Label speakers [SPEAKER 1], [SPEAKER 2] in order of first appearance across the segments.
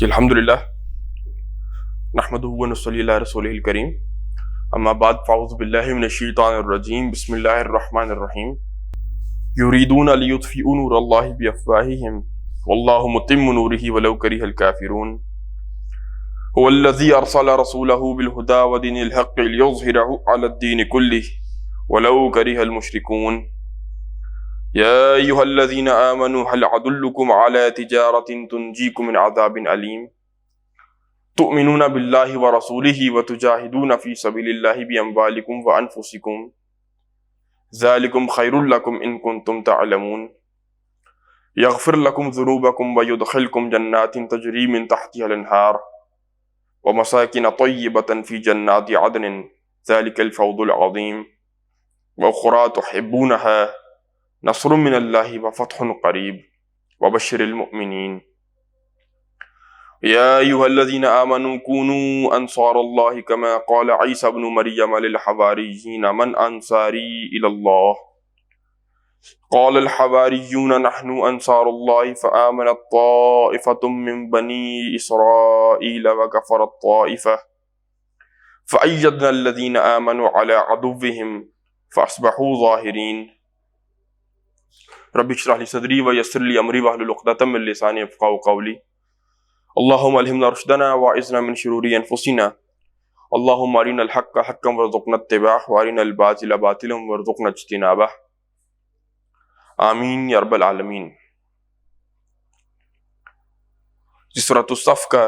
[SPEAKER 1] الحمدللہ نحمدہ و نصلی علی رسولہ الکریم اما بعد فاعوذ باللہ من الشیطان الرجیم بسم اللہ الرحمن الرحیم یریدون لیطفئوا نور اللہ بافواہہم واللہ متم نورہ ولو کرہ الکافرون هو الذی ارسل رسولہ بالہدی ودین الحق لیظہرہ علی الدین کلہ ولو کرہ المشرکون یا ایہا الذین آمنوا هل ادلکم علی تجارۃ تنجیکم من عذاب علیم تؤمنون باللہ ورسولہ وتجاہدون فی سبیل اللہ باموالکم وانفسکم ذالکم خیر لکم ان کنتم تعلمون یغفر لکم ذنوبکم ویدخلکم جنات تجری من تحتها الانہار ومساکن طیبۃ فی جنات عدن ذالک الفوز العظیم واخری تحبونها نصر من اللہ وفتح قریب وبشر المؤمنین یا ایہا الذین آمنوا کونوا انصار اللہ کما قال عیسی ابن مریم للحواریین من انصاری الی اللہ قال الحواریون نحن انصار اللہ فآمنت طائفة من بنی اسرائیل وکفرت طائفة فأیدنا الذین آمنوا علی عدوهم فاصبحوا ظاہرین رب اشرح لي صدري ويسر لي امري واحلل عقدة من لساني يفقهوا قولي اللهم الهمنا رشدنا واعذنا من شرور انفسنا اللهم ارنا الحق حقا وارزقنا اتباعه وارنا الباطل باطلا وارزقنا اجتنابه آمین یا رب العالمین۔ سورۃ الصف کا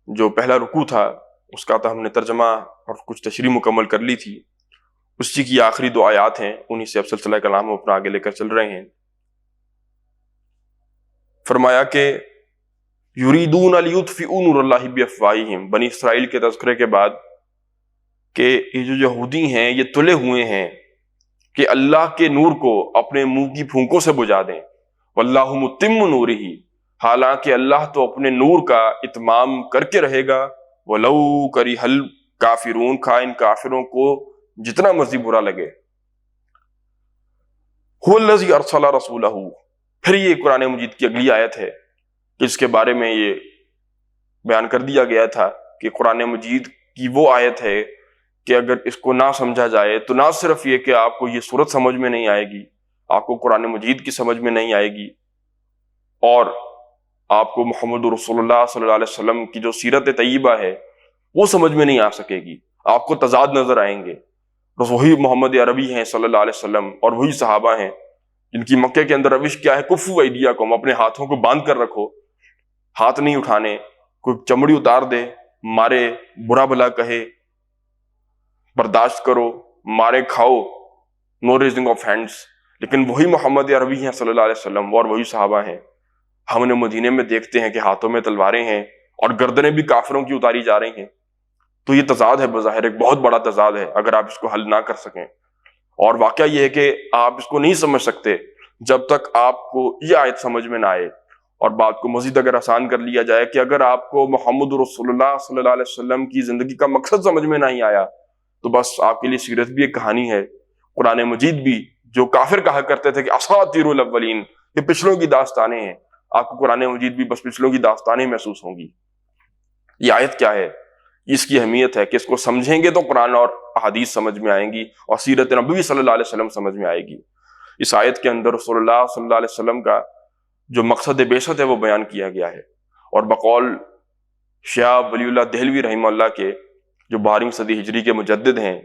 [SPEAKER 1] جو پہلا رکوع تھا اس کا تو ہم نے ترجمہ اور کچھ تشریح مکمل کر لی تھی، اسی کی آخری دو آیات ہیں، انہی سے اب سلسلہ کلام اپنا آگے لے کر چل رہے ہیں۔ فرمایا کہ یریدون لیطفئوا نور اللہ بافواہہم، بنی اسرائیل کے تذکرے کے بعد کہ یہ جو یہودی ہیں یہ تلے ہوئے ہیں کہ اللہ کے نور کو اپنے منہ کی پھونکوں سے بجھا دیں، واللہ متم نورہ، حالانکہ اللہ تو اپنے نور کا اتمام کر کے رہے گا، ولو کرہ الکافرون، خواہ ان کافروں کو جتنا مرضی برا لگے۔ هو الذی ارسل رسولہ، پھر یہ قرآن مجید کی اگلی آیت ہے جس کے بارے میں یہ بیان کر دیا گیا تھا کہ قرآن مجید کی وہ آیت ہے کہ اگر اس کو نہ سمجھا جائے تو نہ صرف یہ کہ آپ کو یہ صورت سمجھ میں نہیں آئے گی، آپ کو قرآن مجید کی سمجھ میں نہیں آئے گی، اور آپ کو محمد رسول اللہ صلی اللہ علیہ وسلم کی جو سیرت طیبہ ہے وہ سمجھ میں نہیں آ سکے گی، آپ کو تضاد نظر آئیں گے۔ وہی محمد عربی ہیں صلی اللہ علیہ وسلم اور وہی صحابہ ہیں جن کی مکے کے اندر روش کیا ہے، کفوا ایدیکم، اپنے ہاتھوں کو باندھ کر رکھو، ہاتھ نہیں اٹھانے، کوئی چمڑی اتار دے، مارے، برا بھلا کہے، برداشت کرو، مارے کھاؤ، نو ریزنگ آف ہینڈز۔ لیکن وہی محمد عربی ہیں صلی اللہ علیہ وسلم اور وہی صحابہ ہیں، ہم نے مدینے میں دیکھتے ہیں کہ ہاتھوں میں تلواریں ہیں اور گردنیں بھی کافروں کی اتاری جا رہی ہیں۔ تو یہ تضاد ہے، بظاہر ایک بہت بڑا تضاد ہے اگر آپ اس کو حل نہ کر سکیں، اور واقعہ یہ ہے کہ آپ اس کو نہیں سمجھ سکتے جب تک آپ کو یہ آیت سمجھ میں نہ آئے۔ اور بات کو مزید اگر آسان کر لیا جائے کہ اگر آپ کو محمد رسول اللہ صلی اللہ علیہ وسلم کی زندگی کا مقصد سمجھ میں نہیں آیا تو بس آپ کے لیے سیرت بھی ایک کہانی ہے، قرآن مجید بھی جو کافر کہا کرتے تھے کہ اساطیر الاولین، یہ پچھلوں کی داستانیں ہیں، آپ کو قرآن مجید بھی بس پچھلوں کی داستانیں محسوس ہوں گی۔ یہ آیت کیا ہے، اس کی اہمیت ہے کہ اس کو سمجھیں گے تو قرآن اور احادیث سمجھ میں آئیں گی اور سیرت نبوی صلی اللہ علیہ وسلم سمجھ میں آئے گی۔ اس آیت کے اندر رسول اللہ صلی اللہ علیہ وسلم کا جو مقصد بعثت ہے وہ بیان کیا گیا ہے، اور بقول شیخ ولی اللہ دہلوی رحمہ اللہ کے جو 12ویں صدی ہجری کے مجدد ہیں،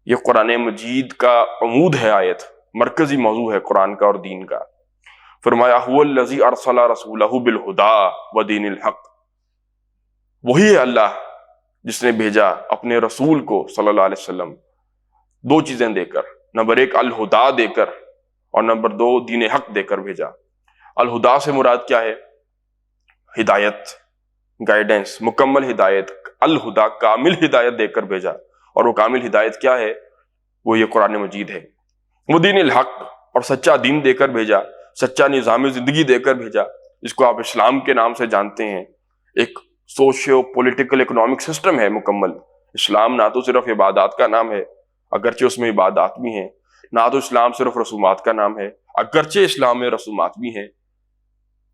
[SPEAKER 1] یہ قرآن مجید کا عمود ہے، آیت مرکزی موضوع ہے قرآن کا اور دین کا۔ فرمایا هو الذی ارسل رسولہ بالہدی ودین الحق، وہی ہے اللہ جس نے بھیجا اپنے رسول کو صلی اللہ علیہ وسلم دو چیزیں دے کر، نمبر 1 الہدا دے کر اور نمبر 2 دین حق دے کر بھیجا۔ الہدا سے مراد کیا ہے؟ ہدایت، گائیڈنس، مکمل ہدایت، الہدا کامل ہدایت دے کر بھیجا، اور وہ کامل ہدایت کیا ہے؟ وہ یہ قرآن مجید ہے۔ وہ دین الحق، اور سچا دین دے کر بھیجا، سچا نظام زندگی دے کر بھیجا، جس کو آپ اسلام کے نام سے جانتے ہیں، ایک سوشیو پولیٹیکل اکنامک سسٹم ہے مکمل۔ اسلام نہ تو صرف عبادات کا نام ہے، اگرچہ اس میں عبادات بھی ہیں، نہ تو اسلام صرف رسومات کا نام ہے، اگرچہ اسلام میں رسومات بھی ہیں۔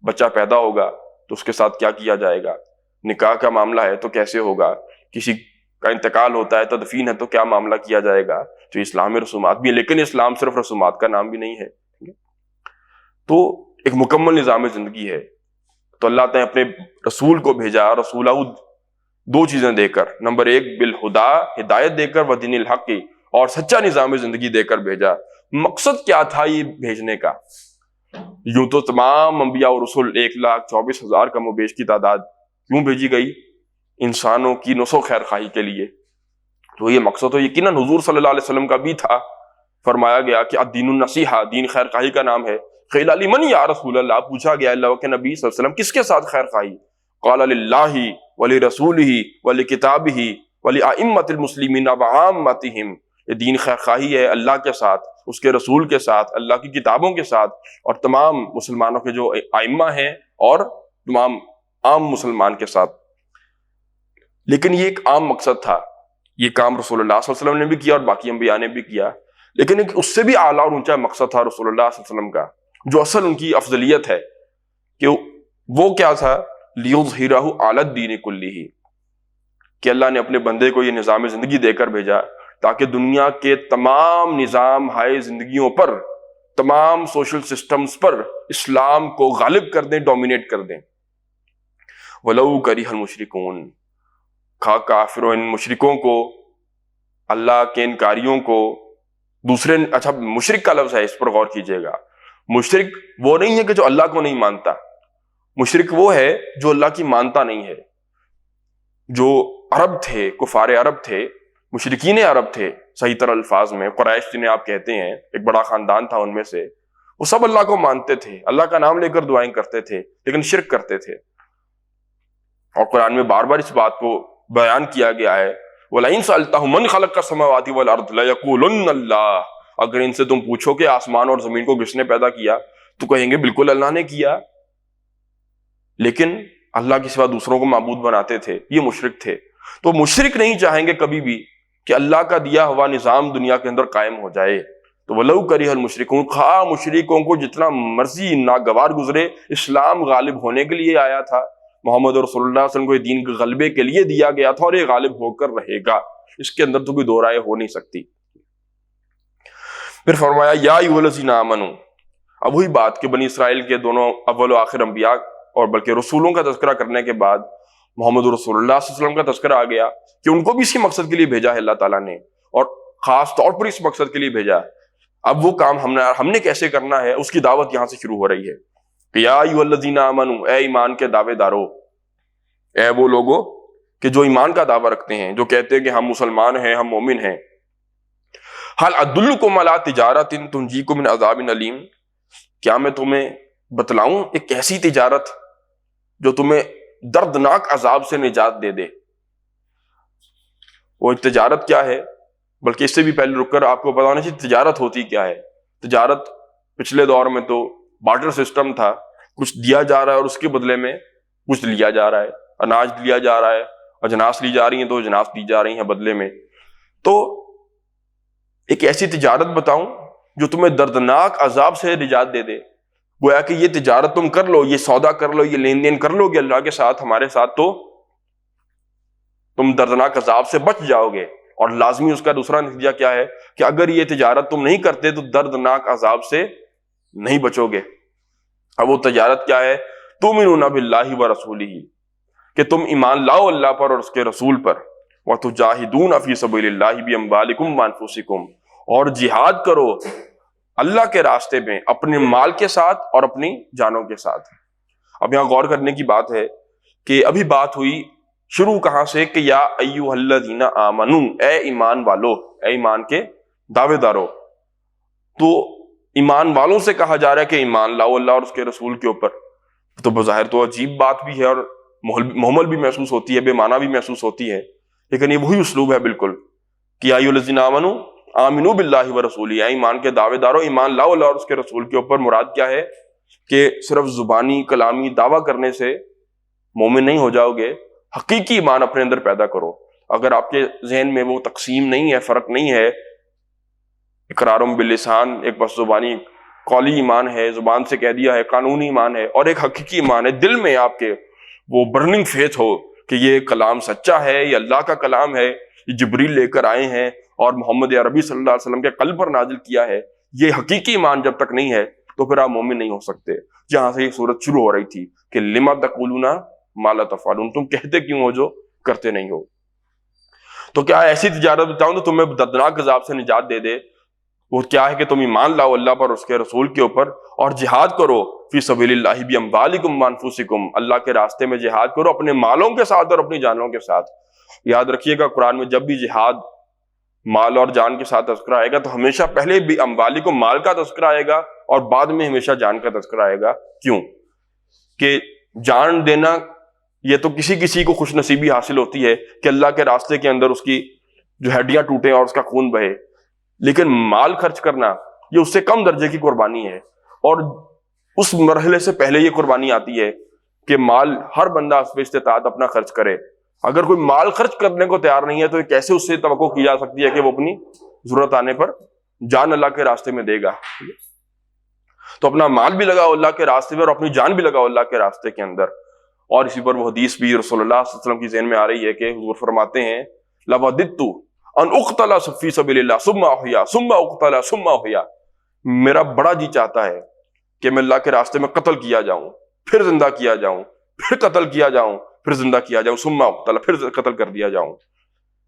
[SPEAKER 1] بچہ پیدا ہوگا تو اس کے ساتھ کیا کیا جائے گا، نکاح کا معاملہ ہے تو کیسے ہوگا، کسی کا انتقال ہوتا ہے، تدفین ہے تو کیا معاملہ کیا جائے گا، جو اسلام میں رسومات بھی ہیں، لیکن اسلام صرف رسومات کا نام بھی نہیں ہے، تو ایک مکمل نظام زندگی ہے۔ تو اللہ تعالیٰ نے اپنے رسول کو بھیجا، رسولہ دو چیزیں دے کر، نمبر ایک بالہدا، ہدایت دے کر، ودین الحق، اور سچا نظام زندگی دے کر بھیجا۔ مقصد کیا تھا یہ بھیجنے کا؟ یوں تو تمام انبیاء اور رسول 1,24,000 کم و بیش کی تعداد کیوں بھیجی گئی؟ انسانوں کی نسو خیر خواہی کے لیے۔ تو یہ مقصد تو یقیناً حضور صلی اللہ علیہ وسلم کا بھی تھا۔ فرمایا گیا کہ الدین النصیحہ، دین خیر خواہی کا نام ہے۔ قیل لمن یا رسول اللہ، پوچھا گیا اللہ کے نبی صلی اللہ علیہ وسلم کس کے ساتھ خیر خواہی؟ قال للہ ولرسولہ ولکتابہ ولأئمۃ المسلمین وعامتہم، یہ دین خیر خواہی ہے اللہ کے ساتھ، اس کے رسول کے ساتھ، اللہ کی کتابوں کے ساتھ، اور تمام مسلمانوں کے جو ائمہ ہیں اور تمام عام مسلمان کے ساتھ۔ لیکن یہ ایک عام مقصد تھا، یہ کام رسول اللہ صلی اللہ علیہ وسلم نے بھی کیا اور باقی انبیاء نے بھی کیا، لیکن ایک اس سے بھی اعلیٰ اور اونچا مقصد تھا رسول اللہ صلی اللہ علیہ وسلم کا، جو اصل ان کی افضلیت ہے، کہ وہ کیا تھا؟ لیظہرہ علی الدین کلہ، کہ اللہ نے اپنے بندے کو یہ نظام زندگی دے کر بھیجا تاکہ دنیا کے تمام نظام ہائے زندگیوں پر، تمام سوشل سسٹمز پر اسلام کو غالب کر دیں، ڈومینیٹ کر دیں۔ وَلَوْ كَرِهَ الْمُشْرِكُونَ، کافروں، ان مشرکوں کو، اللہ کے انکاریوں کو، دوسرے، اچھا مشرک کا لفظ ہے، اس پر غور کیجئے گا۔ مشرک وہ نہیں ہے کہ جو اللہ کو نہیں مانتا، مشرک وہ ہے جو اللہ کی مانتا نہیں ہے۔ جو عرب تھے، کفار عرب تھے، مشرکین عرب تھے، صحیح طرح الفاظ میں قریش جنہیں آپ کہتے ہیں، ایک بڑا خاندان تھا ان میں سے، وہ سب اللہ کو مانتے تھے، اللہ کا نام لے کر دعائیں کرتے تھے، لیکن شرک کرتے تھے۔ اور قرآن میں بار بار اس بات کو بیان کیا گیا ہے، وَلَئِن سَأَلْتَهُم مَّنْ خَلَقَ السَّمَاوَاتِ وَالْأَرْضَ لَيَقُولُنَّ اللَّهُ، اگر ان سے تم پوچھو کہ آسمان اور زمین کو کس نے پیدا کیا تو کہیں گے بالکل اللہ نے کیا، لیکن اللہ کے سوا دوسروں کو معبود بناتے تھے، یہ مشرک تھے۔ تو مشرک نہیں چاہیں گے کبھی بھی کہ اللہ کا دیا ہوا نظام دنیا کے اندر قائم ہو جائے۔ تو وَلَوْ كَرِهَ الْمُشْرِكُونَ، خواہ مشرکوں کو جتنا مرضی ناگوار گزرے، اسلام غالب ہونے کے لیے آیا تھا، محمد رسول اللہ صلی اللہ علیہ وسلم کو یہ دین کے غلبے کے لیے دیا گیا تھا، اور یہ غالب ہو کر رہے گا، اس کے اندر تو کوئی دو رائے ہو نہیں سکتی۔ پھر فرمایا یا ایھا الذین آمنوا، اب وہی بات کہ بنی اسرائیل کے دونوں اول و آخر انبیاء اور بلکہ رسولوں کا تذکرہ کرنے کے بعد محمد رسول اللہ صلی اللہ علیہ وسلم کا تذکرہ آ گیا کہ ان کو بھی اسی مقصد کے لیے بھیجا ہے اللہ تعالیٰ نے، اور خاص طور پر اس مقصد کے لیے بھیجا۔ اب وہ کام ہم نے کیسے کرنا ہے، اس کی دعوت یہاں سے شروع ہو رہی ہے کہ یا ایھا الذین آمنوا، اے ایمان کے دعوے دارو، اے وہ لوگوں کہ جو ایمان کا دعویٰ رکھتے ہیں، جو کہتے ہیں کہ ہم مسلمان ہیں، ہم مومن ہیں، هل ادلکم علی تجارۃ تنجیکم من عذاب علیم، کیا میں تمہیں بتلاؤں ایک ایسی تجارت جو تمہیں دردناک عذاب سے نجات دے دے؟ وہ تجارت کیا ہے؟ بلکہ اس سے بھی پہلے رک کر آپ کو پتا ہونا چاہیے تجارت ہوتی کیا ہے۔ تجارت پچھلے دور میں تو بارٹر سسٹم تھا، کچھ دیا جا رہا ہے اور اس کے بدلے میں کچھ لیا جا رہا ہے، اناج لیا جا رہا ہے، اجناس لی جا رہی ہیں تو اجناس دی جا رہی ہیں بدلے میں۔ تو ایک ایسی تجارت بتاؤں جو تمہیں دردناک عذاب سے نجات دے دے، گویا کہ یہ تجارت تم کر لو، یہ سودا کر لو، یہ لین دین کر لو گے اللہ کے ساتھ، ہمارے ساتھ، تو تم دردناک عذاب سے بچ جاؤ گے۔ اور لازمی اس کا دوسرا نتیجہ کیا ہے کہ اگر یہ تجارت تم نہیں کرتے تو دردناک عذاب سے نہیں بچو گے۔ اب وہ تجارت کیا ہے؟ تؤمنون باللہ ورسولہ، کہ تم ایمان لاؤ اللہ پر اور اس کے رسول پر، وتجاہدون فی سبیل اللہ باموالکم وانفسکم، اور جہاد کرو اللہ کے راستے میں اپنے مال کے ساتھ اور اپنی جانوں کے ساتھ۔ اب یہاں غور کرنے کی بات ہے کہ ابھی بات ہوئی شروع کہاں سے کہ یا ایھا الذین آمنوا، اے ایمان والو، اے ایمان کے دعوے دارو۔ تو ایمان والوں سے کہا جا رہا ہے کہ ایمان لاؤ اللہ اور اس کے رسول کے اوپر، تو بظاہر تو عجیب بات بھی ہے اور محمل بھی محسوس ہوتی ہے، بے معنی بھی محسوس ہوتی ہے، لیکن یہ وہی اسلوب ہے بالکل کہ یا ایھا الذین آمنوا آمنوا باللہ ورسولہ، اے ایمان کے دعوے دارو، ایمان لاؤ اللہ اور اس کے رسول کے اوپر۔ مراد کیا ہے کہ صرف زبانی کلامی دعویٰ کرنے سے مومن نہیں ہو جاؤ گے، حقیقی ایمان اپنے اندر پیدا کرو۔ اگر آپ کے ذہن میں وہ تقسیم نہیں ہے، فرق نہیں ہے، اقرار باللسان ایک بس زبانی قولی ایمان ہے، زبان سے کہہ دیا ہے، قانونی ایمان ہے، اور ایک حقیقی ایمان ہے، دل میں آپ کے وہ برننگ فیتھ ہو کہ یہ کلام سچا ہے، یہ اللہ کا کلام ہے، یہ جبریل لے کر آئے ہیں اور محمد عربی صلی اللہ علیہ وسلم کے قلب پر نازل کیا ہے، یہ حقیقی ایمان جب تک نہیں ہے تو پھر آپ مومن نہیں ہو سکتے۔ جہاں سے یہ صورت شروع ہو رہی تھی کہ لما تقولون ما لا تفعلون، تم کہتے کیوں ہو جو کرتے نہیں ہو۔ تو کیا ایسی تجارت بتاؤں تو تمہیں دردناک عذاب سے نجات دے دے؟ وہ کیا ہے کہ تم ایمان لاؤ اللہ پر، اس کے رسول کے اوپر، اور جہاد کرو فی سبیل اللہ باموالکم وانفسکم، اللہ کے راستے میں جہاد کرو اپنے مالوں کے ساتھ اور اپنی جانوں کے ساتھ۔ یاد رکھیے گا قرآن میں جب بھی جہاد مال اور جان کے ساتھ تذکرہ آئے گا تو ہمیشہ پہلے بھی اموالکم مال کا تذکرہ آئے گا اور بعد میں ہمیشہ جان کا تذکرہ آئے گا۔ کیوں کہ جان دینا یہ تو کسی کسی کو خوش نصیبی حاصل ہوتی ہے کہ اللہ کے راستے کے اندر اس کی جو ہڈیاں ٹوٹیں اور اس کا خون بہے، لیکن مال خرچ کرنا یہ اس سے کم درجے کی قربانی ہے، اور اس مرحلے سے پہلے یہ قربانی آتی ہے کہ مال ہر بندہ اس پہ استطاعت اپنا خرچ کرے۔ اگر کوئی مال خرچ کرنے کو تیار نہیں ہے تو کیسے اس سے توقع کی جا سکتی ہے کہ وہ اپنی ضرورت آنے پر جان اللہ کے راستے میں دے گا؟ تو اپنا مال بھی لگاؤ اللہ کے راستے میں اور اپنی جان بھی لگاؤ اللہ کے راستے کے اندر۔ اور اسی پر وہ حدیث بھی رسول اللہ صلی اللہ علیہ وسلم کی ذہن میں آ رہی ہے کہ حضور فرماتے ہیں لَوَدِدْتُ أَنْ أُقْتَلَ فِي سَبِيلِ اللَّهِ ثُمَّ أُحْيَا ثُمَّ أُقْتَلَ ثُمَّ أُحْيَا، میرا بڑا جی چاہتا ہے کہ میں اللہ کے راستے میں قتل کیا جاؤں، پھر زندہ کیا جاؤں، پھر قتل کیا جاؤں، پھر زندہ کیا جاؤں، ثم اقتل، پھر قتل کر دیا جاؤں۔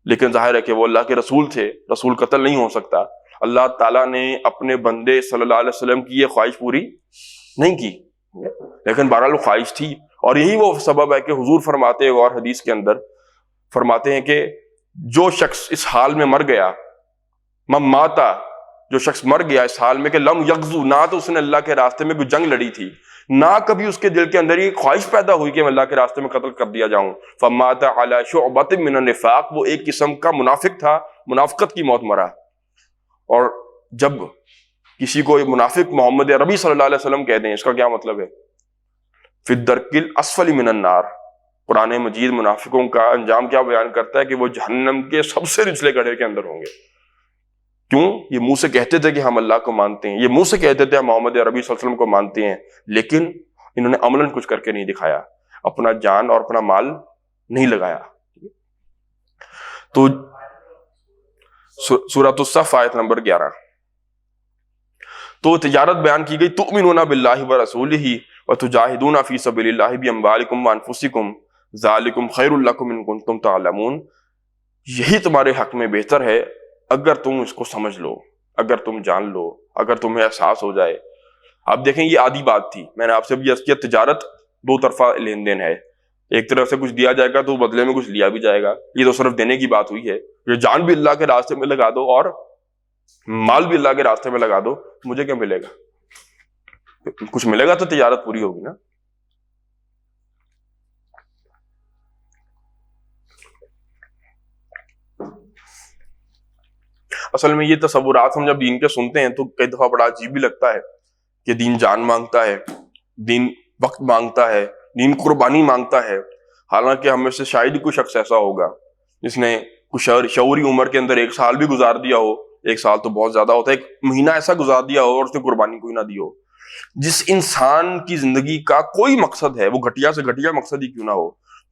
[SPEAKER 1] لیکن ظاہر ہے کہ وہ اللہ کے رسول تھے، رسول قتل نہیں ہو سکتا۔ اللہ تعالیٰ نے اپنے بندے صلی اللہ علیہ وسلم کی یہ خواہش پوری نہیں کی، لیکن بہرحال وہ خواہش تھی، اور یہی وہ سبب ہے کہ حضور فرماتے ہیں اور حدیث کے اندر فرماتے ہیں کہ جو شخص اس حال میں مر گیا، مماتا، جو شخص مر گیا اس حال میں کہ لم یغزو، نہ تو اس نے اللہ کے راستے میں کوئی جنگ لڑی تھی، نہ کبھی اس کے دل کے اندر یہ خواہش پیدا ہوئی کہ میں اللہ کے راستے میں قتل کر دیا جاؤں، فمات علی شعبۃ من النفاق، وہ ایک قسم کا منافق تھا، منافقت کی موت مرا۔ اور جب کسی کو منافق محمد عربی صلی اللہ علیہ وسلم کہتے ہیں، اس کا کیا مطلب ہے؟ فی الدرک الاسفل من النار، قرآن مجید منافقوں کا انجام کیا بیان کرتا ہے کہ وہ جہنم کے سب سے نچلے گڑھے کے اندر ہوں گے۔ کیوں؟ یہ منہ سے کہتے تھے کہ ہم اللہ کو مانتے ہیں، یہ منہ سے کہتے تھے ہم محمد عربی صلی اللہ علیہ وسلم کو مانتے ہیں، لیکن انہوں نے عملاً کچھ کر کے نہیں دکھایا، اپنا جان اور اپنا مال نہیں لگایا۔ تو سورۃ الصف آیت نمبر 11، تو تجارت بیان کی گئی، تؤمنون باللہ ورسولہ وتجاہدون فی سبیل اللہ باموالکم وانفسکم ذالکم خیر لکم ان کنتم تعلمون، یہی تمہارے حق میں بہتر ہے اگر تم اس کو سمجھ لو، اگر تم جان لو، اگر تمہیں احساس ہو جائے۔ آپ دیکھیں یہ آدھی بات تھی، میں نے آپ سے بھی عرض کیا تجارت دو طرفہ لین دین ہے، ایک طرف سے کچھ دیا جائے گا تو بدلے میں کچھ لیا بھی جائے گا، یہ تو صرف دینے کی بات ہوئی ہے۔ یہ جان بھی اللہ کے راستے میں لگا دو اور مال بھی اللہ کے راستے میں لگا دو، مجھے کیا ملے گا؟ کچھ ملے گا تو تجارت پوری ہوگی نا۔ اصل میں یہ تصورات ہم جب دین کے سنتے ہیں تو کئی دفعہ بڑا عجیب بھی لگتا ہے کہ دین جان مانگتا ہے، دین وقت مانگتا ہے، دین قربانی مانگتا ہے۔ حالانکہ ہم میں سے شاید ہی کوئی شخص ایسا ہوگا جس نے کچھ شعوری عمر کے اندر ایک سال بھی گزار دیا ہو، ایک سال تو بہت زیادہ ہوتا ہے، ایک مہینہ ایسا گزار دیا ہو اور اس نے قربانی کوئی نہ دی ہو۔ جس انسان کی زندگی کا کوئی مقصد ہے، وہ گھٹیا سے گھٹیا مقصد ہی کیوں نہ ہو،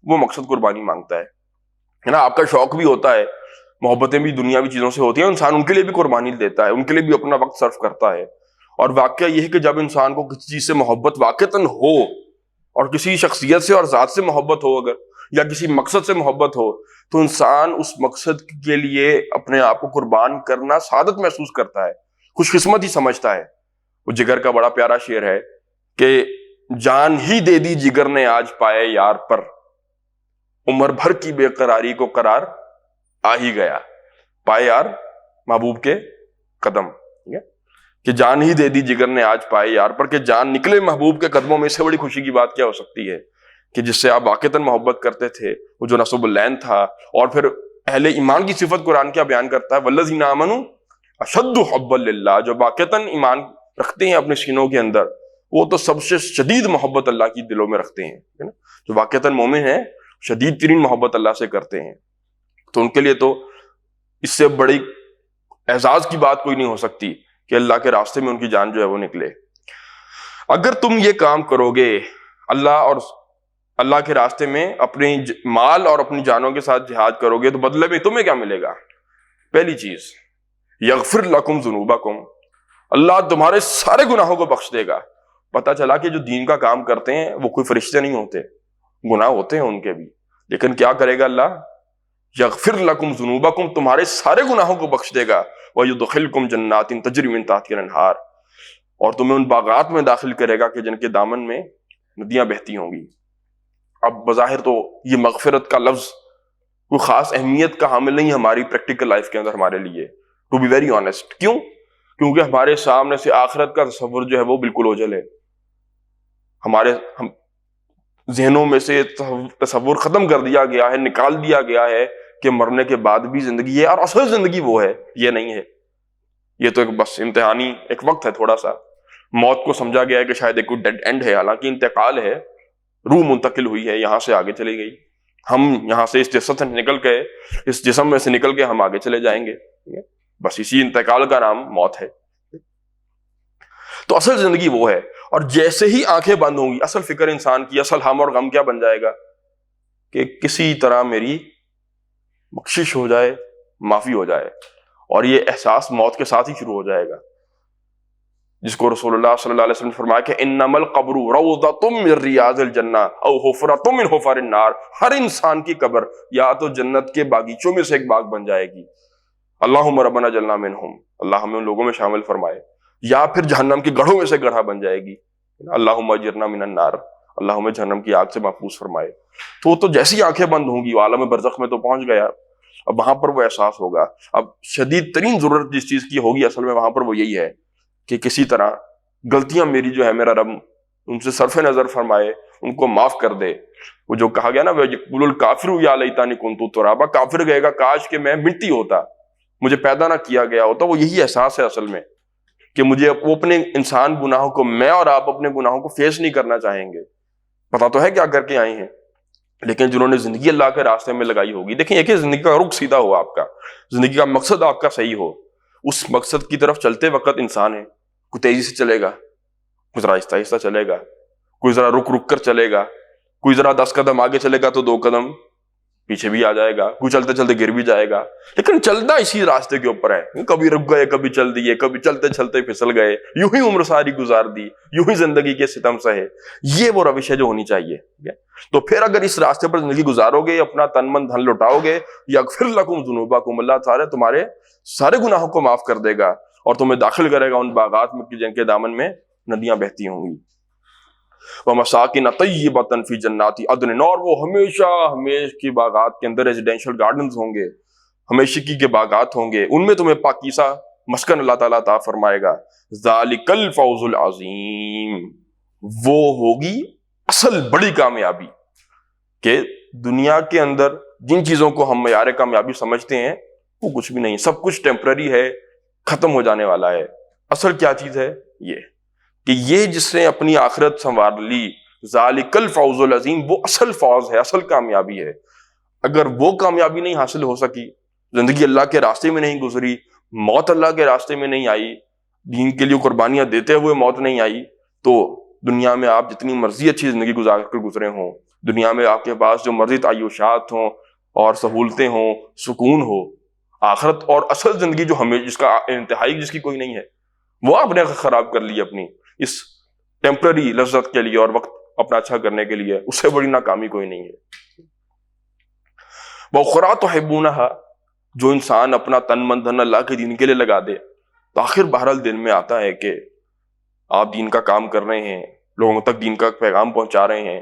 [SPEAKER 1] وہ مقصد قربانی مانگتا ہے نا۔ آپ کا شوق بھی ہوتا ہے، محبتیں بھی دنیاوی چیزوں سے ہوتی ہیں، انسان ان کے لیے بھی قربانی دیتا ہے، ان کے لیے بھی اپنا وقت صرف کرتا ہے۔ اور واقعہ یہ ہے کہ جب انسان کو کسی چیز سے محبت واقعتاً ہو، اور کسی شخصیت سے اور ذات سے محبت ہو اگر، یا کسی مقصد سے محبت ہو، تو انسان اس مقصد کے لیے اپنے آپ کو قربان کرنا سعادت محسوس کرتا ہے، خوش قسمت ہی سمجھتا ہے۔ وہ جگر کا بڑا پیارا شعر ہے کہ جان ہی دے دی جگر نے آج پائے یار پر، عمر بھر کی بے قراری کو قرار آ ہی گیا، پائے یار محبوب کے قدم، ٹھیک ہے کہ جان ہی دے دی جگر نے آج پائے یار پر، کہ جان نکلے محبوب کے قدموں میں، اس سے بڑی خوشی کی بات کیا ہو سکتی ہے کہ جس سے آپ واقعتاً محبت کرتے تھے، وہ جو نصب العین تھا۔ اور پھر اہل ایمان کی صفت قرآن کیا بیان کرتا ہے؟ والذین آمنوا اشد حبا للہ، جو واقعتاً ایمان رکھتے ہیں اپنے سینوں کے اندر، وہ تو سب سے شدید محبت اللہ کی دلوں میں رکھتے ہیں۔ جو واقعتاً مومن ہیں شدید ترین محبت اللہ سے کرتے ہیں، تو ان کے لیے تو اس سے بڑی اعزاز کی بات کوئی نہیں ہو سکتی کہ اللہ کے راستے میں ان کی جان جو ہے وہ نکلے۔ اگر تم یہ کام کرو گے، اللہ کے راستے میں اپنی مال اور اپنی جانوں کے ساتھ جہاد کرو گے، تو بدلے میں تمہیں کیا ملے گا؟ پہلی چیز، یغفر لکم ذنوبکم، اللہ تمہارے سارے گناہوں کو بخش دے گا۔ پتہ چلا کہ جو دین کا کام کرتے ہیں وہ کوئی فرشتے نہیں ہوتے، گناہ ہوتے ہیں ان کے بھی، لیکن کیا کرے گا اللہ؟ یغفر لکم ذنوبکم، تمہارے سارے گناہوں کو بخش دے گا، وَيُدْخِلْكُمْ جَنَّاتٍ تَجْرِی مِن تَحْتِهَا الْأَنْہَارُ، اور تمہیں ان باغات میں داخل کرے گا کہ جن کے دامن میں ندیاں بہتی ہوں گی۔ اب بظاہر تو یہ مغفرت کا لفظ کوئی خاص اہمیت کا حامل نہیں ہماری پریکٹیکل لائف کے اندر ہمارے لیے، ٹو بی ویری آنیسٹ۔ کیوں؟ کیونکہ ہمارے سامنے سے آخرت کا تصور جو ہے وہ بالکل اوجھل ہے، ہمارے ذہنوں میں سے تصور ختم کر دیا گیا ہے، نکال دیا گیا ہے کہ مرنے کے بعد بھی زندگی ہے، اور اصل زندگی وہ ہے، یہ نہیں ہے۔ یہ تو ایک بس امتحانی ایک وقت ہے، تھوڑا سا موت کو سمجھا گیا ہے کہ شاید ایک کوئی ڈیڈ اینڈ ہے، حالانکہ انتقال ہے، روح منتقل ہوئی ہے، یہاں سے آگے چلی گئی، ہم یہاں سے اس جسم سے نکل کے، اس جسم میں سے نکل کے ہم آگے چلے جائیں گے، بس اسی انتقال کا نام موت ہے۔ تو اصل زندگی وہ ہے، اور جیسے ہی آنکھیں بند ہوں گی، اصل فکر انسان کی، اصل ہم اور غم کیا بن جائے گا کہ کسی طرح میری بخشش ہو جائے، معافی ہو جائے، اور یہ احساس موت کے ساتھ ہی شروع ہو جائے گا، جس کو رسول اللہ صلی اللہ علیہ وسلم نے فرمایا کہ انما القبر روضۃ من ریاض الجنہ او حفرۃ من حفر النار، ہر انسان کی قبر یا تو جنت کے باغیچوں میں سے ایک باغ بن جائے گی، اللہم ربنا جعلنا منہم، اللہ ہمیں ان لوگوں میں شامل فرمائے، یا پھر جہنم کے گڑھوں میں سے گڑھا بن جائے گی، اللہم اجرنا من النار، اللہ ہمیں جہنم کی آگ سے محفوظ فرمائے۔ تو جیسی آنکھیں بند ہوں گی، وہ عالم برزخ میں تو پہنچ گیا، اب وہاں پر وہ احساس ہوگا۔ اب شدید ترین ضرورت جس چیز کی ہوگی اصل میں وہاں پر وہ یہی ہے کہ کسی طرح غلطیاں میری جو ہے میرا رب ان سے صرف نظر فرمائے، ان کو معاف کر دے۔ وہ جو کہا گیا نا وَيَقُولُ الْكَافِرُ يَا لَيْتَنِي كُنتُ تُرَابًا، کافر کہے گا کاش کہ میں مٹی ہوتا، مجھے پیدا نہ کیا گیا ہوتا۔ وہ یہی احساس ہے اصل میں کہ مجھے وہ اپنے انسان گناہوں کو، میں اور آپ اپنے گناہوں کو فیس نہیں کرنا چاہیں گے، پتا تو ہے کیا کر کے آئے ہیں، لیکن جنہوں نے زندگی اللہ کے راستے میں لگائی ہوگی، دیکھیں ایک زندگی کا رخ سیدھا ہو، آپ کا زندگی کا مقصد آپ کا صحیح ہو، اس مقصد کی طرف چلتے وقت انسان ہے، کوئی تیزی سے چلے گا، کوئی ذرا آہستہ آہستہ چلے گا، کوئی ذرا رک رک کر چلے گا، کوئی ذرا 10 قدم آگے چلے گا تو 2 قدم پیچھے بھی آ جائے گا، کوئی چلتے چلتے گر بھی جائے گا، لیکن چلنا اسی راستے کے اوپر ہے، کبھی رک گئے، کبھی چل دیے، کبھی چلتے چلتے پھسل گئے، یوں ہی عمر ساری گزار دی، یوں ہی زندگی کے ستم سہے۔ یہ وہ روش ہے جو ہونی چاہیے۔ تو پھر اگر اس راستے پر زندگی گزارو گے، اپنا تن من دھن لوٹاؤ گے، یغفر لکم ذنوبکم، اللہ تعالیٰ تمہارے سارے گناہوں کو معاف کر دے گا اور تمہیں داخل کرے گا ان باغات میں جن کے دامن میں ندیاں بہتی ہوں گی۔ وَمَسَاكِنَ طَيِّبَةً فِي جَنَّاتِ عَدْنٍ، اور وہ ہمیشہ کی باغات کے اندر ریزیڈینشل گارڈنز ہوں گے، ہمیشگی کے باغات ہوں گے، ان میں تمہیں پاکیزہ مسکن اللہ تعالیٰ عطا فرمائے گا۔ ذَلِكَ الْفَوْزُ الْعَظِيمُ، وہ ہوگی اصل بڑی کامیابی، کہ دنیا کے اندر جن چیزوں کو ہم معیار کامیابی سمجھتے ہیں وہ کچھ بھی نہیں، سب کچھ ٹیمپرری ہے، ختم ہو جانے والا ہے۔ اصل کیا چیز ہے؟ یہ کہ یہ جس نے اپنی آخرت سنوار لی، ذالک الفوز العظیم، وہ اصل فوز ہے، اصل کامیابی ہے۔ اگر وہ کامیابی نہیں حاصل ہو سکی، زندگی اللہ کے راستے میں نہیں گزری، موت اللہ کے راستے میں نہیں آئی، دین کے لیے قربانیاں دیتے ہوئے موت نہیں آئی، تو دنیا میں آپ جتنی مرضی اچھی زندگی گزار کر گزرے ہوں، دنیا میں آپ کے پاس جو مرضی تعیشات ہوں اور سہولتیں ہوں، سکون ہو، آخرت اور اصل زندگی جو ہمیں جس کا انتہائی جس کی کوئی نہیں ہے، وہ آپ نے خراب کر لی اپنی اس ٹیمپرری لذت کے لیے اور وقت اپنا اچھا کرنے کے لیے، اس سے بڑی ناکامی کوئی نہیں ہے۔ وَأُخْرَىٰ تُحِبُّونَهَا، جو انسان اپنا تن من دھن اللہ کے دین کے لیے لگا دے تو آخر بہرحال دل میں آتا ہے کہ آپ دین کا کام کر رہے ہیں، لوگوں تک دین کا پیغام پہنچا رہے ہیں،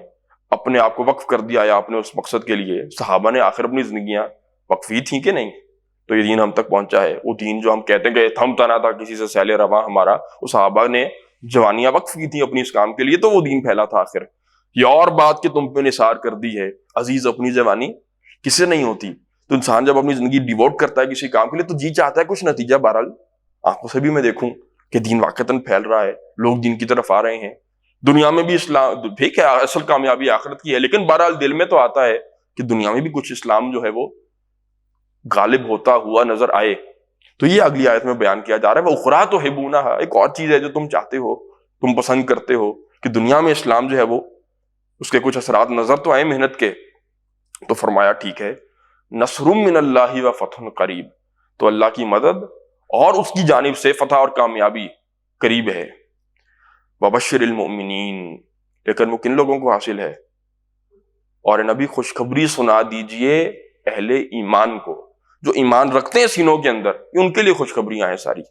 [SPEAKER 1] اپنے آپ کو وقف کر دیا یا آپ نے اس مقصد کے لیے۔ صحابہ نے آخر اپنی زندگیاں وقفی تھیں کہ نہیں؟ تو یہ دین ہم تک پہنچا ہے، وہ دین جو ہم کہتے ہیں کہ تھمتا نہ تھا کسی سے سیل رواں ہمارا، وہ صحابہ نے جوانیاں وقف کی تھیں اپنی اس کام کے لیے، تو وہ دین پھیلا تھا آخر۔ یہ اور بات کہ تم پہ نثار کر دی ہے عزیز، اپنی جوانی کس سے نہیں ہوتی، تو انسان جب اپنی زندگی ڈیووٹ کرتا ہے کسی کام کے لیے تو جی چاہتا ہے کچھ نتیجہ بہرحال آنکھوں سے بھی میں دیکھوں کہ دین واقعتاً پھیل رہا ہے، لوگ دین کی طرف آ رہے ہیں، دنیا میں بھی اسلام ٹھیک ہے، اصل کامیابی آخرت کی ہے، لیکن بہرحال دل میں تو آتا ہے کہ دنیا میں بھی کچھ اسلام جو ہے وہ غالب ہوتا ہوا نظر آئے۔ تو یہ اگلی آیت میں بیان کیا جا رہا ہے، وہ اخرا تو ہبونہا، ایک اور چیز ہے جو تم چاہتے ہو، تم پسند کرتے ہو کہ دنیا میں اسلام جو ہے وہ اس کے کچھ اثرات نظر تو آئے محنت کے، تو فرمایا ٹھیک ہے، نصر من اللہ و فتح قریب، تو اللہ کی مدد اور اس کی جانب سے فتح اور کامیابی قریب ہے۔ وبشر المؤمنین، لیکن وہ کن لوگوں کو حاصل ہے؟ اور نبی خوشخبری سنا دیجئے اہل ایمان کو، جو ایمان رکھتے ہیں سینوں کے اندر، یہ ان کے لیے خوشخبریاں ہیں ساری،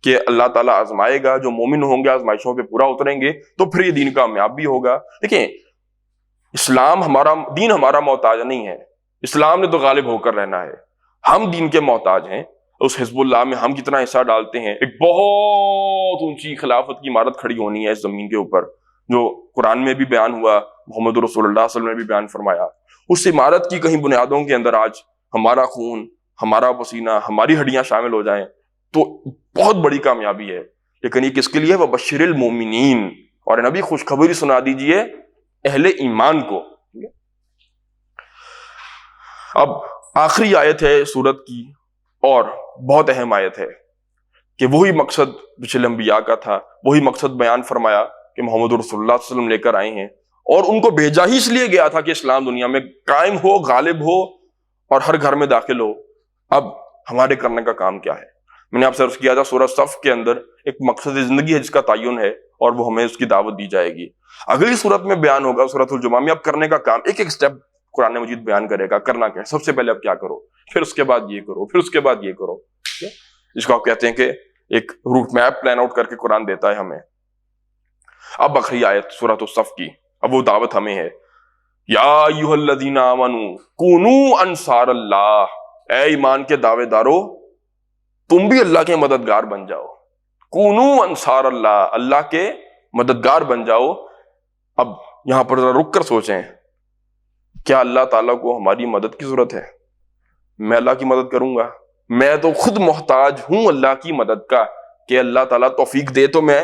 [SPEAKER 1] کہ اللہ تعالیٰ آزمائے گا، جو مومن ہوں گے آزمائشوں پہ پورا اتریں گے تو پھر یہ دین کامیاب بھی ہوگا۔ دیکھیں، اسلام ہمارا دین ہمارا محتاج نہیں ہے، اسلام نے تو غالب ہو کر رہنا ہے، ہم دین کے محتاج ہیں۔ اس حزب اللہ میں ہم کتنا حصہ ڈالتے ہیں، ایک بہت اونچی خلافت کی عمارت کھڑی ہونی ہے اس زمین کے اوپر، جو قرآن میں بھی بیان ہوا، محمد رسول اللہ صلی اللہ علیہ وسلم نے بھی بیان فرمایا۔ اس عمارت کی کہیں بنیادوں کے اندر آج ہمارا خون، ہمارا پسینہ، ہماری ہڈیاں شامل ہو جائیں تو بہت بڑی کامیابی ہے۔ لیکن یہ کس کے لیے؟ وبشر المؤمنین، اور نبی خوشخبری سنا دیجئے اہل ایمان کو۔ اب آخری آیت ہے سورت کی، اور بہت اہم آیت ہے، کہ وہی مقصد پچھلے انبیاء کا تھا، وہی مقصد بیان فرمایا کہ محمد رسول اللہ صلی اللہ علیہ وسلم لے کر آئے ہیں، اور ان کو بھیجا ہی اس لیے گیا تھا کہ اسلام دنیا میں قائم ہو، غالب ہو اور ہر گھر میں داخل ہو۔ اب ہمارے کرنے کا کام کیا ہے؟ میں نے آپ سے عرض کیا تھا سورہ صف کے اندر ایک مقصد زندگی ہے جس کا تعین ہے، اور وہ ہمیں اس کی دعوت دی جائے گی۔ اگلی صورت میں بیان ہوگا سورۃ الجمعہ میں، اب کرنے کا کام ایک ایک سٹیپ قرآن مجید بیان کرے گا، کرنا کیا ہے، سب سے پہلے اب کیا کرو، پھر اس کے بعد یہ کرو، پھر اس کے بعد یہ کرو، جس کو آپ کہتے ہیں کہ ایک روٹ میپ پلان آؤٹ کر کے قرآن دیتا ہے ہمیں۔ اب آخری آیت سورۃ الصف کی، اب وہ دعوت ہمیں ہے، یا ایھا الذین آمنوا کونوا انصار اللہ، اے ایمان کے دعوے دارو تم بھی اللہ کے مددگار بن جاؤ، کونوا انصار اللہ، اللہ کے مددگار بن جاؤ۔ اب یہاں پر ذرا رک کر سوچیں، کیا اللہ تعالیٰ کو ہماری مدد کی ضرورت ہے؟ میں اللہ کی مدد کروں گا؟ میں تو خود محتاج ہوں اللہ کی مدد کا، کہ اللہ تعالیٰ توفیق دے تو میں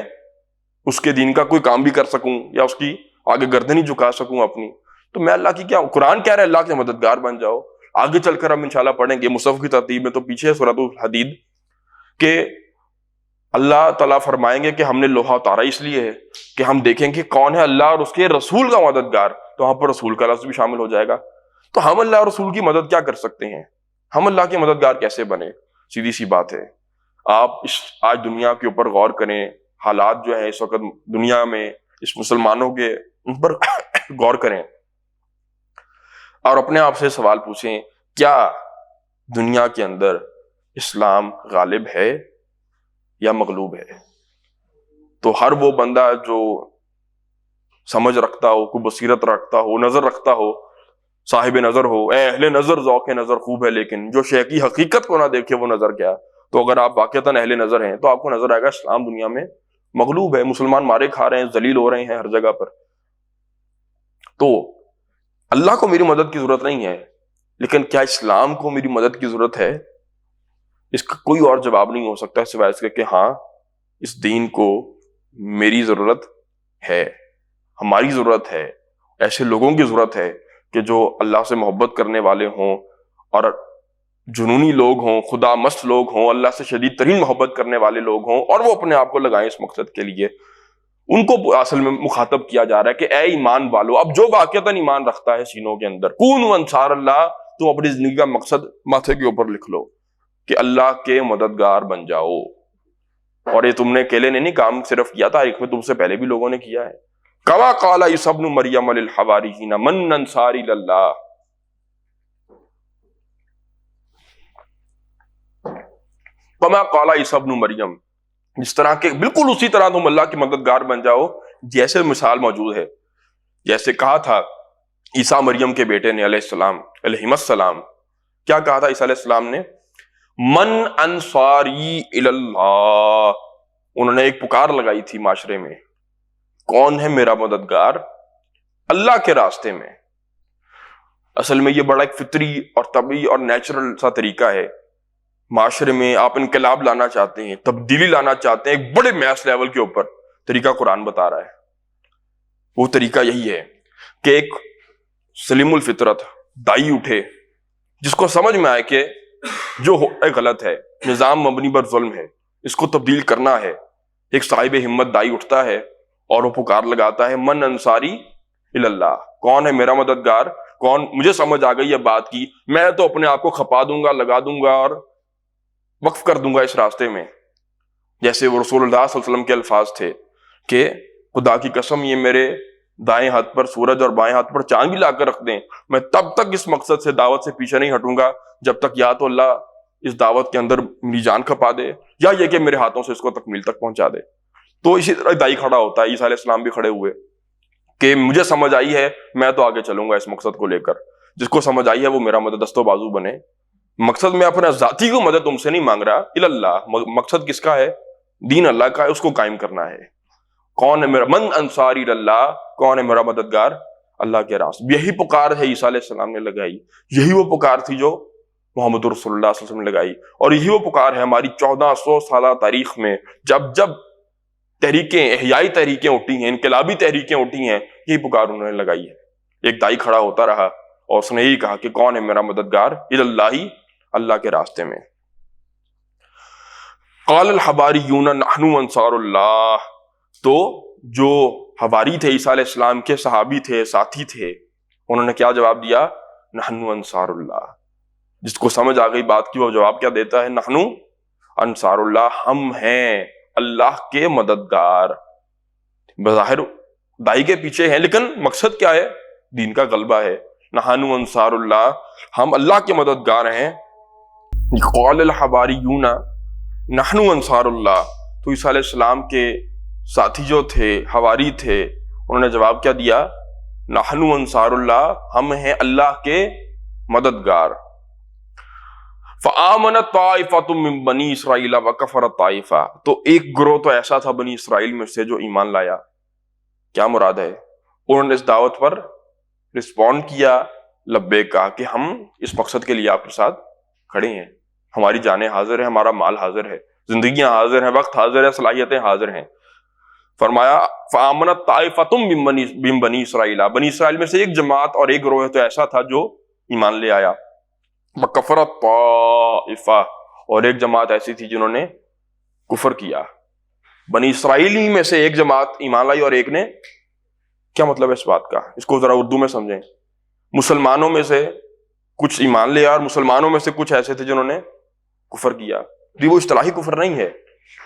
[SPEAKER 1] اس کے دین کا کوئی کام بھی کر سکوں، یا اس کی آگے گردن ہی جھکا سکوں اپنی۔ تو میں اللہ کی کیا، قرآن کہہ رہا ہے اللہ کے مددگار بن جاؤ۔ آگے چل کر ہم انشاءاللہ پڑھیں گے مصحف کی ترتیب میں، تو پیچھے سورۃ الحدید کہ اللہ تعالیٰ فرمائیں گے کہ ہم نے لوہا اتارا اس لیے ہے کہ ہم دیکھیں کہ کون ہے اللہ اور اس کے رسول کا مددگار، تو وہاں پر رسول کا لفظ بھی شامل ہو جائے گا۔ تو ہم اللہ اور رسول کی مدد کیا کر سکتے ہیں؟ ہم اللہ کے مددگار کیسے بنے؟ سیدھی سی بات ہے، آپ آج دنیا کے اوپر غور کریں، حالات جو ہیں اس وقت دنیا میں اس مسلمانوں کے، ان پر غور کریں اور اپنے آپ سے سوال پوچھیں، کیا دنیا کے اندر اسلام غالب ہے یا مغلوب ہے؟ تو ہر وہ بندہ جو سمجھ رکھتا ہو، کوئی بصیرت رکھتا ہو، نظر رکھتا ہو، صاحب نظر ہو، اے اہل نظر ذوق نظر خوب ہے، لیکن جو شے کی حقیقت کو نہ دیکھے وہ نظر کیا؟ تو اگر آپ واقعتاً اہل نظر ہیں تو آپ کو نظر آئے گا اسلام دنیا میں مغلوب ہے، مسلمان مارے کھا رہے ہیں، ذلیل ہو رہے ہیں ہر جگہ پر۔ تو اللہ کو میری مدد کی ضرورت نہیں ہے، لیکن کیا اسلام کو میری مدد کی ضرورت ہے؟ اس کا کوئی اور جواب نہیں ہو سکتا سوائے اس کے کہ ہاں، اس دین کو میری ضرورت ہے، ہماری ضرورت ہے، ایسے لوگوں کی ضرورت ہے کہ جو اللہ سے محبت کرنے والے ہوں، اور جنونی لوگ ہوں، خدا مست لوگ ہوں، اللہ سے شدید ترین محبت کرنے والے لوگ ہوں، اور وہ اپنے آپ کو لگائیں اس مقصد کے لیے۔ ان کو اصل میں مخاطب کیا جا رہا ہے کہ اے ایمان والو، اب جو واقعتاً ایمان رکھتا ہے سینوں کے اندر، کونوا انصار اللہ، تم اپنی زندگی کا مقصد ماتھے کے اوپر لکھ لو کہ اللہ کے مددگار بن جاؤ۔ اور یہ تم نے اکیلے نے نہیں کام صرف کیا، تاریخ میں تم سے پہلے بھی لوگوں نے کیا ہے۔ کما قال عیسی ابن مریم للحواریین من انصاری اللہ، کما قال عیسی ابن مریم، جس طرح کے بالکل اسی طرح تم اللہ کے مددگار بن جاؤ، جیسے مثال موجود ہے، جیسے کہا تھا عیسیٰ مریم کے بیٹے نے علیہ السلام، کیا کہا تھا عیسیٰ علیہ السلام نے؟ من انصاری اللہ، انہوں نے ایک پکار لگائی تھی معاشرے میں، کون ہے میرا مددگار اللہ کے راستے میں۔ اصل میں یہ بڑا ایک فطری اور طبیعی اور نیچرل سا طریقہ ہے، معاشرے میں آپ انقلاب لانا چاہتے ہیں، تبدیلی لانا چاہتے ہیں ایک بڑے میس لیول کے اوپر، طریقہ قرآن بتا رہا ہے۔ وہ طریقہ یہی ہے کہ ایک سلیم الفطرت دائی اٹھے، جس کو سمجھ میں آئے کہ جو غلط ہے، نظام مبنی پر ظلم ہے، اس کو تبدیل کرنا ہے۔ ایک صاحب ہمت دائی اٹھتا ہے اور وہ پکار لگاتا ہے من انصاری اللہ، کون ہے میرا مددگار؟ کون؟ مجھے سمجھ آ گئی ہے بات کی، میں تو اپنے آپ کو کھپا دوں گا، لگا دوں گا اور وقف کر دوں گا اس راستے میں۔ جیسے وہ رسول اللہ صلی اللہ علیہ وسلم کے الفاظ تھے کہ خدا کی قسم یہ میرے دائیں ہاتھ پر سورج اور بائیں ہاتھ پر چاند بھی لا کر رکھ دیں، میں تب تک اس مقصد سے، دعوت سے پیچھے نہیں ہٹوں گا جب تک یا تو اللہ اس دعوت کے اندر میری جان کھپا دے، یا یہ کہ میرے ہاتھوں سے اس کو تکمیل تک پہنچا دے۔ تو اسی طرح دائی کھڑا ہوتا ہے، عیسیٰ علیہ السلام بھی کھڑے ہوئے کہ مجھے سمجھ آئی ہے، میں تو آگے چلوں گا اس مقصد کو لے کر، جس کو سمجھ آئی ہے وہ میرا مدد دست و بازو بنے۔ مقصد میں اپنا ذاتی کو مدد تم سے نہیں مانگ رہا، اللہ، مقصد کس کا ہے؟ دین اللہ کا ہے، اس کو قائم کرنا ہے۔ کون ہے میرا من انصاری اللہ، کون ہے میرا مددگار؟ اللہ کے راستے۔ یہی پکار ہے عیسیٰ علیہ السلام نے لگائی، یہی وہ پکار تھی جو محمد رسول اللہ صلی اللہ علیہ وسلم نے لگائی، اور یہی وہ پکار ہے ہماری 1400 سالہ تاریخ میں جب جب تحریکیں، احیائی تحریکیں اٹھی ہیں، انقلابی تحریکیں اٹھی ہیں، یہی پکار انہوں نے لگائی ہے۔ ایک دائی کھڑا ہوتا رہا اور اس نے یہی کہا کہ کون ہے میرا مددگار؟ اللہ، اللہ کے راستے میں۔ قال الحواریون نحن انصار اللہ، تو جو حواری تھے عیسیٰ علیہ السلام کے، صحابی تھے، ساتھی تھے، انہوں نے کیا جواب دیا؟ نحن انصار اللہ۔ جس کو سمجھ آ گئی بات کی وہ جواب کیا دیتا ہے؟ نحن انصار اللہ، ہم ہیں اللہ کے مددگار۔ بظاہر دائی کے پیچھے ہیں، لیکن مقصد کیا ہے؟ دین کا غلبہ ہے۔ نحن انصار اللہ، ہم اللہ کے مددگار ہیں۔ قال الحواریون نحن انصار اللہ، تو عیسیٰ علیہ السلام کے ساتھی جو تھے، حواری تھے، انہوں نے جواب کیا دیا؟ نحن انصار اللہ، ہم ہیں اللہ کے مددگار۔ فآمنت طائفۃ من بنی اسرائیل وکفرت طائفہ، تو ایک گروہ تو ایسا تھا بنی اسرائیل میں سے جو ایمان لایا۔ کیا مراد ہے؟ انہوں نے اس دعوت پر رسپونڈ کیا، لبیک کہا کہ ہم اس مقصد کے لیے آپ کے ساتھ کھڑے ہیں، ہماری جانیں حاضر ہیں، ہمارا مال حاضر ہے، زندگیاں حاضر ہیں، وقت حاضر ہے، صلاحیتیں حاضر ہیں۔ فرمایا فآمنت طائفۃ من بنی اسرائیل، بنی اسرائیل میں سے ایک جماعت اور ایک گروہ تو ایسا تھا جو ایمان لے آیا۔ وکفرت طائفہ، اور ایک جماعت ایسی تھی جنہوں نے کفر کیا۔ بنی اسرائیلی میں سے ایک جماعت ایمان لائی اور ایک نے، کیا مطلب ہے اس بات کا؟ اس کو ذرا اردو میں سمجھیں۔ مسلمانوں میں سے کچھ ایمان لے اور مسلمانوں میں سے کچھ ایسے تھے جنہوں نے کفر کیا۔ وہ اصطلاحی کفر نہیں ہے،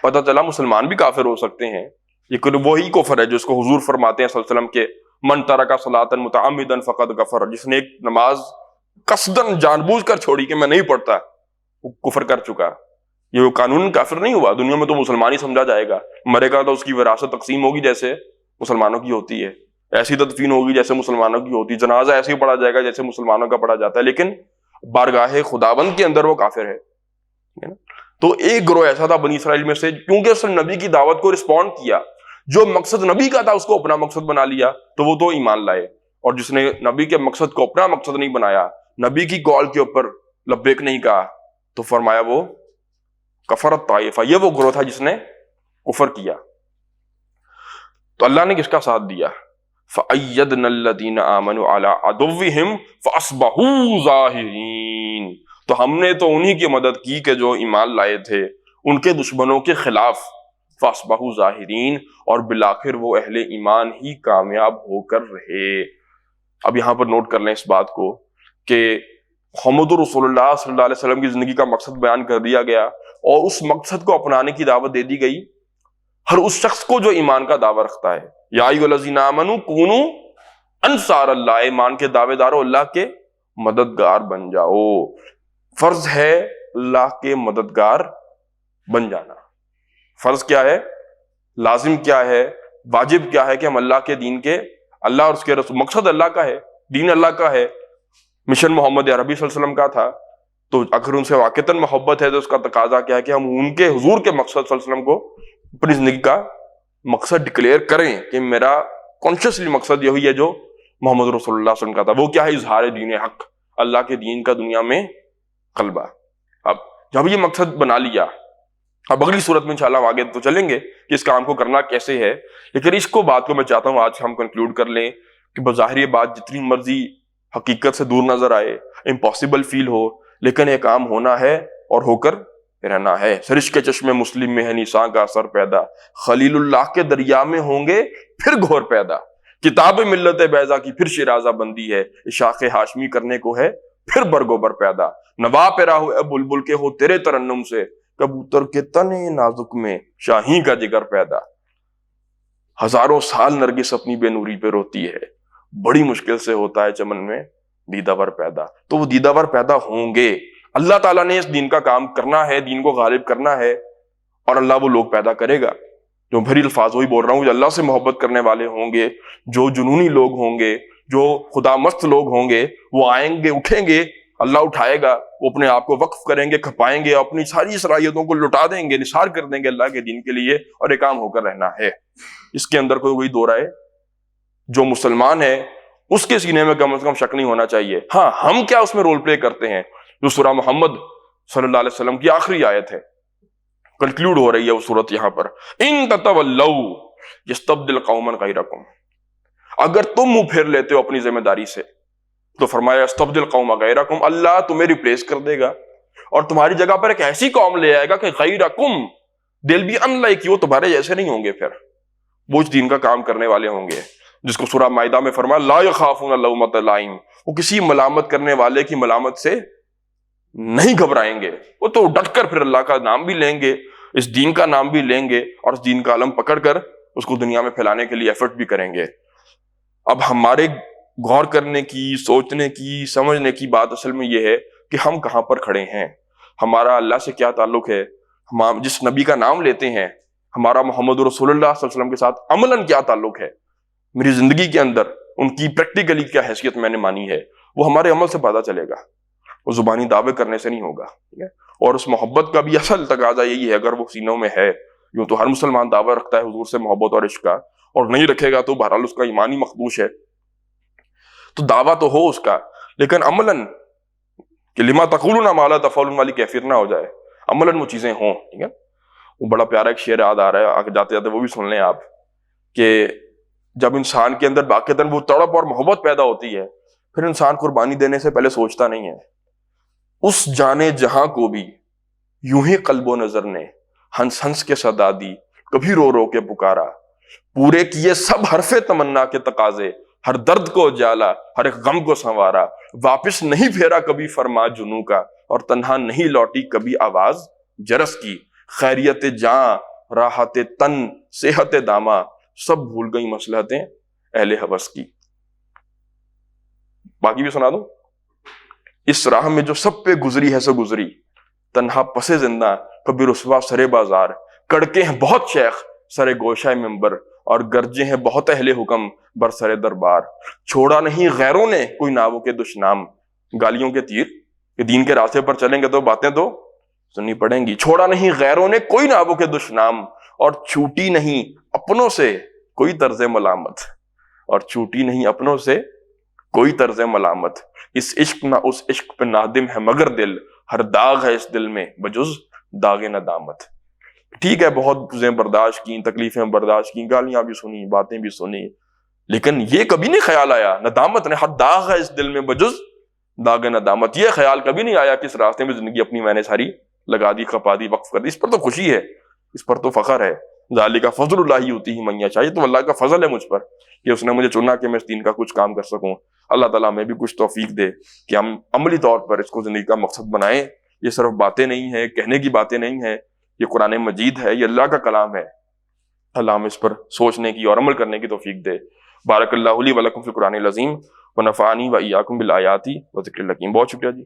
[SPEAKER 1] پتہ چلا مسلمان بھی کافر ہو سکتے ہیں، لیکن وہی کفر ہے جو اس کو حضور فرماتے ہیں صلی اللہ علیہ وسلم کے من ترک صلاۃ متعمدا فقد کفر، جس نے ایک نماز قصدن جان بوجھ کر چھوڑی کہ میں نہیں پڑھتا، وہ کفر کر چکا۔ یہ قانون کافر نہیں ہوا، دنیا میں تو مسلمان ہی سمجھا جائے گا، مرے گا تو اس کی وراثت تقسیم ہوگی جیسے مسلمانوں کی ہوتی ہے، ایسی تدفین ہوگی جیسے مسلمانوں کی ہوتی ہے، جنازہ ایسے ہی پڑھا جائے گا جیسے مسلمانوں کا پڑھا جاتا ہے، لیکن بارگاہ خداوند کے اندر وہ کافر ہے۔ تو ایک گروہ ایسا تھا بنی اسرائیل میں سے، کیونکہ اس نے نبی کی دعوت کو رسپونڈ کیا، جو مقصد نبی کا تھا اس کو اپنا مقصد بنا لیا، تو وہ تو ایمان لائے، اور جس نے نبی کے مقصد کو اپنا مقصد نہیں بنایا، نبی کی کال کے اوپر لبیک نہیں کہا، تو فرمایا وہ کفرت طائفہ، یہ وہ گروہ تھا جس نے کفر کیا۔ تو اللہ نے کس کا ساتھ دیا؟ فَأَيَّدْنَا الَّذِينَ آمَنُوا عَلَىٰ عَدُوِّهِمْ فَأَصْبَحُوا ظَاهِرِينَ، تو ہم نے تو انہی کی مدد کی کہ جو ایمان لائے تھے ان کے دشمنوں کے خلاف، فَأَصْبَحُوا ظَاهِرِينَ، اور بالآخر وہ اہل ایمان ہی کامیاب ہو کر رہے۔ اب یہاں پر نوٹ کر لیں اس بات کو کہ محمد رسول اللہ صلی اللہ علیہ وسلم کی زندگی کا مقصد بیان کر دیا گیا، اور اس مقصد کو اپنانے کی دعوت دے دی گئی ہر اس شخص کو جو ایمان کا دعویٰ رکھتا ہے۔ یا ایھا الذین آمنوا کونوا انصار اللہ، ایمان کے دعوے دارو اللہ کے مددگار بن جاؤ۔ فرض ہے اللہ کے مددگار بن جانا۔ فرض کیا ہے؟ لازم کیا ہے؟ واجب کیا ہے؟ کہ ہم اللہ کے دین کے، اللہ اور اس کے رسول، مقصد اللہ کا ہے، دین اللہ کا ہے، مشن محمد عربی صلی اللہ علیہ وسلم کا تھا، تو اگر ان سے واقعتاً محبت ہے تو اس کا تقاضا کیا ہے کہ ہم ان کے حضور کے مقصد صلی اللہ علیہ وسلم کو اپنی زندگی کا مقصد ڈکلیئر کریں کہ میرا کانشیسلی مقصد یہی ہے جو محمد رسول اللہ صلی اللہ علیہ وسلم کا تھا۔ وہ کیا ہے؟ اظہار دین حق، اللہ کے دین کا دنیا میں غلبہ۔ اب جب یہ مقصد بنا لیا، اب اگلی صورت میں انشاءاللہ ہم آگے تو چلیں گے کہ اس کام کو کرنا کیسے ہے، لیکن اس کو بات کو میں چاہتا ہوں آج ہم کنکلوڈ کر لیں کہ بظاہر یہ بات جتنی مرضی حقیقت سے دور نظر آئے، امپاسبل فیل ہو، لیکن ایک عام ہونا ہے اور ہو کر رہنا ہے۔ سرش کے چشمے مسلم میں ہے نساں کا اثر پیدا، خلیل اللہ کے دریا میں ہوں گے پھر گھور پیدا، کتاب ملت بیضا کی پھر شیرازہ بندی ہے، اشاق ہاشمی کرنے کو ہے پھر برگوبر پیدا، نوا پیرا ہو اے بلبل کے ہو تیرے ترنم سے، کبوتر کے تنے نازک میں شاہین کا جگر پیدا۔ ہزاروں سال نرگس اپنی بے نوری پہ روتی ہے، بڑی مشکل سے ہوتا ہے چمن میں دیدہ ور پیدا۔ تو وہ دیدہ ور پیدا ہوں گے، اللہ تعالیٰ نے اس دین کا کام کرنا ہے، دین کو غالب کرنا ہے، اور اللہ وہ لوگ پیدا کرے گا جو بھری الفاظ وہی بول رہا ہوں، جو اللہ سے محبت کرنے والے ہوں گے، جو جنونی لوگ ہوں گے، جو خدا مست لوگ ہوں گے، وہ آئیں گے، اٹھیں گے، اللہ اٹھائے گا، وہ اپنے آپ کو وقف کریں گے، کھپائیں گے، اپنی ساری صلاحیتوں کو لٹا دیں گے، نثار کر دیں گے اللہ کے دین کے لیے، اور ایک کام ہو کر رہنا ہے۔ اس کے اندر کوئی دو رائے جو مسلمان ہے اس کے سینے میں کم از کم شک نہیں ہونا چاہیے۔ ہاں، ہم کیا اس میں رول پلے کرتے ہیں، جو سورہ محمد صلی اللہ علیہ وسلم کی آخری آیت ہے، کنکلیوڈ ہو رہی ہے وہ صورت یہاں پر، ان تتولوا یستبدل قوما غیرکم، اگر تم منہ پھیر لیتے ہو اپنی ذمہ داری سے تو فرمایا یستبدل قوما غیرکم، اللہ تمہیں ریپلیس کر دے گا اور تمہاری جگہ پر ایک ایسی قوم لے آئے گا کہ غیرکم، دل بھی ان لائک، وہ تمہارے جیسے نہیں ہوں گے، پھر وہ اس دین کا کام کرنے والے ہوں گے، جس کو سورہ مائدہ میں فرمایا لا یخافون لومۃ لائم، وہ کسی ملامت کرنے والے کی ملامت سے نہیں گھبرائیں گے، وہ تو ڈٹ کر پھر اللہ کا نام بھی لیں گے، اس دین کا نام بھی لیں گے، اور اس دین کا علم پکڑ کر اس کو دنیا میں پھیلانے کے لیے ایفرٹ بھی کریں گے۔ اب ہمارے غور کرنے کی، سوچنے کی، سمجھنے کی بات اصل میں یہ ہے کہ ہم کہاں پر کھڑے ہیں، ہمارا اللہ سے کیا تعلق ہے، ہم جس نبی کا نام لیتے ہیں ہمارا محمد رسول اللہ صلی اللہ علیہ وسلم کے ساتھ عملاً کیا تعلق ہے، میری زندگی کے اندر ان کی پریکٹیکلی کیا حیثیت میں نے مانی ہے، وہ ہمارے عمل سے پتہ چلے گا، وہ زبانی دعوے کرنے سے نہیں ہوگا، ٹھیک ہے؟ اور اس محبت کا بھی اصل تقاضا یہی ہے، اگر وہ سینوں میں ہے، یوں تو ہر مسلمان دعویٰ رکھتا ہے حضور سے محبت اور عشق کا، اور نہیں رکھے گا تو بہرحال اس کا ایمانی مخدوش ہے، تو دعویٰ تو ہو اس کا، لیکن عملاً کہ لما تقولون ما لا تفعلون والی کیفیت نہ ہو جائے، عملاً وہ چیزیں ہوں، ٹھیک ہے؟ وہ بڑا پیارا ایک شعر یاد آ رہا ہے، آگے جاتے جاتے وہ بھی سن لیں آپ، کہ جب انسان کے اندر باقیداً وہ تڑپ اور محبت پیدا ہوتی ہے، پھر انسان قربانی دینے سے پہلے سوچتا نہیں ہے، اس جانے جہاں کو بھی یوں ہی قلب و نظر نے ہنس ہنس کے صدا دی، کبھی رو رو کے پکارا، پورے کیے سب حرف تمنا کے تقاضے، ہر درد کو جالا، ہر ایک غم کو سنوارا، واپس نہیں پھیرا کبھی فرما جنوں کا، اور تنہا نہیں لوٹی کبھی آواز جرس کی، خیریت جاں، راحت تن، صحت دامہ، سب بھول گئی مصلحتیں اہل ہوس کی۔ باقی بھی سنا دوں، اس راہ میں جو سب پہ گزری ہے سو گزری، تنہا پسے زندہ کبھی رسوا سرے بازار، کڑکے ہیں بہت شیخ سرے گوشہ ممبر، اور گرجے ہیں بہت اہل حکم بر سرے دربار، چھوڑا نہیں غیروں نے کوئی ناووں کے دشنام، گالیوں کے تیر کہ دین کے راستے پر چلیں گے تو باتیں تو سننی پڑیں گی، چھوڑا نہیں غیروں نے کوئی ناووں کے دشنام، اور چھوٹی نہیں اپنوں سے کوئی طرز ملامت، اور چھوٹی نہیں اپنوں سے کوئی طرز ملامت، اس عشق نہ اس عشق پہ نادم ہے مگر دل، ہر داغ ہے اس دل میں بجز داغ ندامت۔ ٹھیک ہے، بہت چیزیں برداشت کی، تکلیفیں برداشت کی، گالیاں بھی سنی، باتیں بھی سنی، لیکن یہ کبھی نہیں خیال آیا، ندامت نے، ہر داغ ہے اس دل میں بجز داغ ندامت، یہ خیال کبھی نہیں آیا کہ اس راستے میں زندگی اپنی میں نے ساری لگا دی، کھپا دی، وقف کر دی۔ اس پر تو خوشی ہے، اس پر تو فخر ہے، ذالک فضل اللہ یؤتیہ من یشاء، تو اللہ کا فضل ہے مجھ پر کہ اس نے مجھے چنا کہ میں اس دین کا کچھ کام کر سکوں۔ اللہ تعالیٰ ہمیں بھی کچھ توفیق دے کہ ہم عملی طور پر اس کو زندگی کا مقصد بنائیں، یہ صرف باتیں نہیں ہیں، کہنے کی باتیں نہیں ہیں، یہ قرآن مجید ہے، یہ اللہ کا کلام ہے، اللہ ہم اس پر سوچنے کی اور عمل کرنے کی توفیق دے۔ بارک اللہ لی ولکم فی القرآن العظیم ونفعنی وإیاکم بالآیات وذکر الحکیم۔ بہت شکریہ جی۔